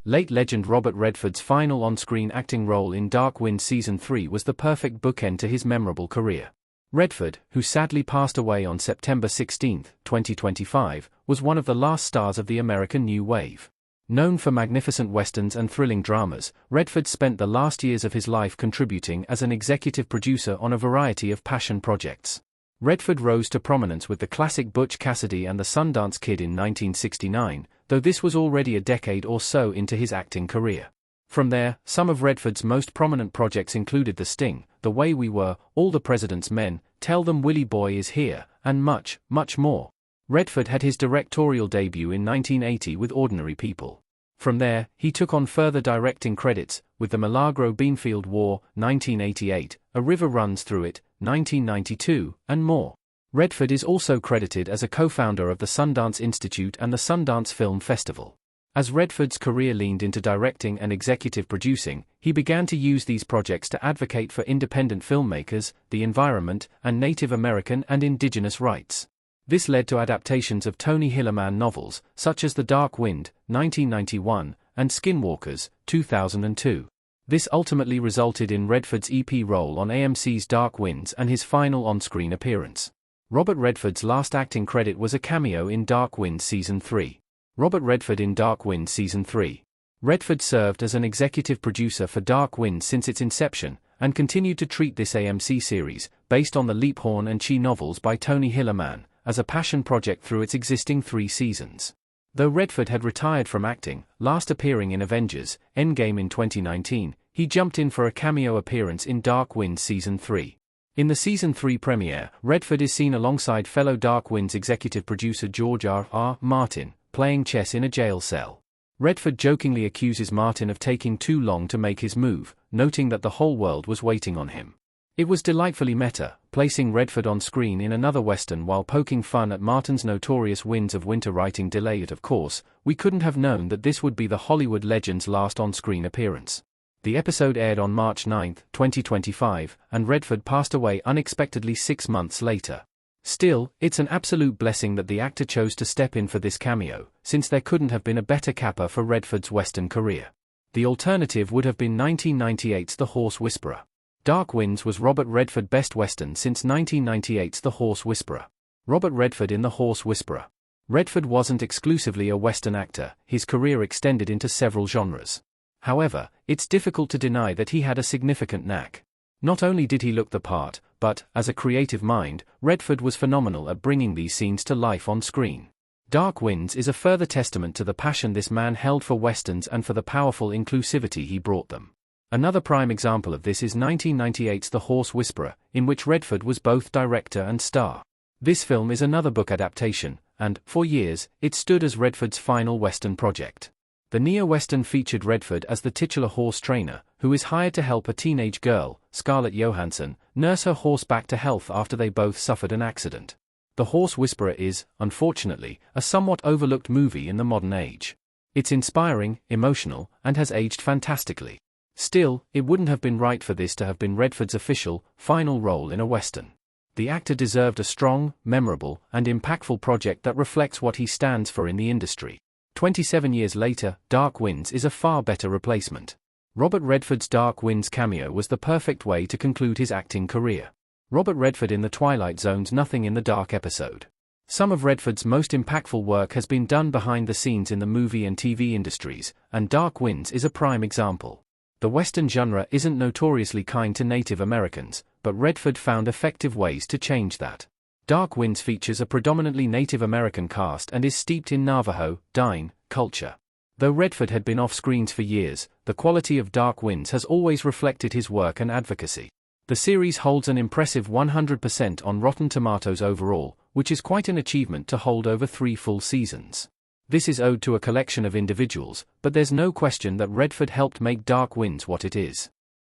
Late legend Robert Redford's final on-screen acting role in Dark Winds Season 3 was the perfect bookend to his memorable career. Redford, who sadly passed away on September 16, 2025, was one of the last stars of the American New Wave. Known for magnificent westerns and thrilling dramas, Redford spent the last years of his life contributing as an executive producer on a variety of passion projects. Redford rose to prominence with the classic Butch Cassidy and the Sundance Kid in 1969, though this was already a decade or so into his acting career. From there, some of Redford's most prominent projects included The Sting, The Way We Were, All the President's Men, Tell Them Willie Boy Is Here, and much, much more. Redford had his directorial debut in 1980 with Ordinary People. From there, he took on further directing credits, with The Milagro Beanfield War, 1988, A River Runs Through It, 1992, and more. Redford is also credited as a co-founder of the Sundance Institute and the Sundance Film Festival. As Redford's career leaned into directing and executive producing, he began to use these projects to advocate for independent filmmakers, the environment, and Native American and indigenous rights. This led to adaptations of Tony Hillerman novels, such as The Dark Wind, 1991, and Skinwalkers, 2002. This ultimately resulted in Redford's EP role on AMC's Dark Winds and his final on-screen appearance. Robert Redford's last acting credit was a cameo in Dark Winds Season 3. Robert Redford in Dark Winds Season 3. Redford served as an executive producer for Dark Winds since its inception, and continued to treat this AMC series, based on the Leaphorn and Chi novels by Tony Hillerman, as a passion project through its existing 3 seasons. Though Redford had retired from acting, last appearing in Avengers: Endgame in 2019, he jumped in for a cameo appearance in Dark Winds Season 3. In the Season 3 premiere, Redford is seen alongside fellow Dark Winds executive producer George R.R. Martin, playing chess in a jail cell. Redford jokingly accuses Martin of taking too long to make his move, noting that the whole world was waiting on him. It was delightfully meta, placing Redford on screen in another western while poking fun at Martin's notorious Winds of Winter writing delay. Yet of course, we couldn't have known that this would be the Hollywood legend's last on-screen appearance. The episode aired on March 9, 2025, and Redford passed away unexpectedly 6 months later. Still, it's an absolute blessing that the actor chose to step in for this cameo, since there couldn't have been a better capper for Redford's western career. The alternative would have been 1998's The Horse Whisperer. Dark Winds was Robert Redford's best western since 1998's The Horse Whisperer. Robert Redford in The Horse Whisperer. Redford wasn't exclusively a western actor, his career extended into several genres. However, it's difficult to deny that he had a significant knack. Not only did he look the part, but, as a creative mind, Redford was phenomenal at bringing these scenes to life on screen. Dark Winds is a further testament to the passion this man held for westerns and for the powerful inclusivity he brought them. Another prime example of this is 1998's The Horse Whisperer, in which Redford was both director and star. This film is another book adaptation, and, for years, it stood as Redford's final western project. The neo-western featured Redford as the titular horse trainer, who is hired to help a teenage girl, Scarlett Johansson, nurse her horse back to health after they both suffered an accident. The Horse Whisperer is, unfortunately, a somewhat overlooked movie in the modern age. It's inspiring, emotional, and has aged fantastically. Still, it wouldn't have been right for this to have been Redford's official, final role in a western. The actor deserved a strong, memorable, and impactful project that reflects what he stands for in the industry. 27 years later, Dark Winds is a far better replacement. Robert Redford's Dark Winds cameo was the perfect way to conclude his acting career. Robert Redford in The Twilight Zone's Nothing in the Dark episode. Some of Redford's most impactful work has been done behind the scenes in the movie and TV industries, and Dark Winds is a prime example. The Western genre isn't notoriously kind to Native Americans, but Redford found effective ways to change that. Dark Winds features a predominantly Native American cast and is steeped in Navajo, Dine, culture. Though Redford had been off screens for years, the quality of Dark Winds has always reflected his work and advocacy. The series holds an impressive 100% on Rotten Tomatoes overall, which is quite an achievement to hold over 3 full seasons. This is owed to a collection of individuals, but there's no question that Redford helped make Dark Winds what it is.